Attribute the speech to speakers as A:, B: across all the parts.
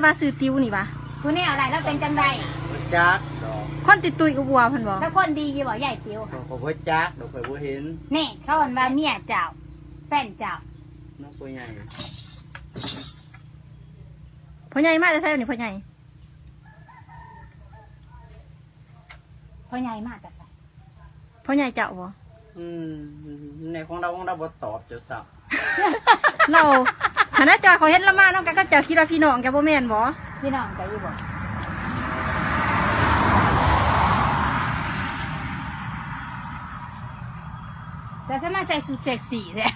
A: ว่าซื้อติ้วนี่ปะ
B: ผู้นี้อะไรแล้วเป็นจังได
C: จักดอก
A: คนติดตุยอุบัวเพิ่นบอก
B: ถ้าคนดีอยู่บ่ใหญ่ติ๋ว
C: เขาบ่จักดอกข่อยบ่เห็น
B: นี่เขาบอกว่าเมียเจ้าแฟนเจ้า
C: น้องผู้ใหญ่
A: พ่อใหญ่มาจะใช่นี่พ่อใหญ่
B: พ่อใหญ่มากแต่ใส่
A: พ่อใหญ่เจ้าบ่
C: ในของเราบ่ตอบเจ้าสัก
A: เราหันหน้าจอยเขาเห็นละมาน้องกันก็เจ้าคิดว่าพี่น้องแกบ่แม่นบ่
B: พี่น้องใจอยู่บ่แต่ฉันมาใส่สูทเซ็กซี่เลย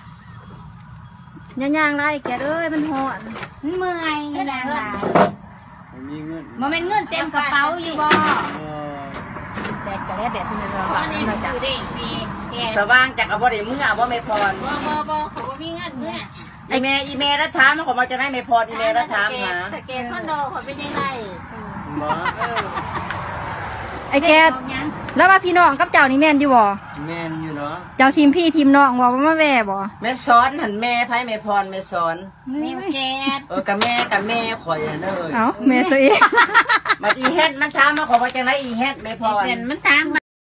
A: ย่างๆไรแกเอ้ยมันฮ้อน
B: มันเมื่อยนี่แหละล่ะ
C: บ่มีเงิน
B: มันเป็นเงินเต็มกระเป๋าอยู่บ่
C: เออ
B: แดดก็แล้วแดดที่มันร้อน
D: อันนี้มันซื้อได้มีแก่
C: สว่างจักก็บ่ได้มื้อบ่แม่พร
D: บ่เขาบ่มีเงินเมื่อ
C: อีแม่แล้วถามมันก็มาจะได้แม่พรอีแม่แล้วถามหา
D: แต่แกคอนโดเขาเป็นยังไง
C: บ่
A: ไอ้แกแล้วว่าพี่น้องกับเจ้านี่แม่นอยู่บ่
C: แม่นอยู่เนาะ
A: เจ้าทีมพี่ทีมน้องบ่ว่ามาแว่บ่
C: แม่สอนหันแม่ไผแม่พรแม่สอน
D: แมวแก
C: กับแม่ข่อยเด้อ
A: เอ้าแม่ตัวเอง
C: มาอีเฮ็ดมันถามมาขอว่าจังได๋อีเฮ็ดแม่พร
D: เห็นมันถามไป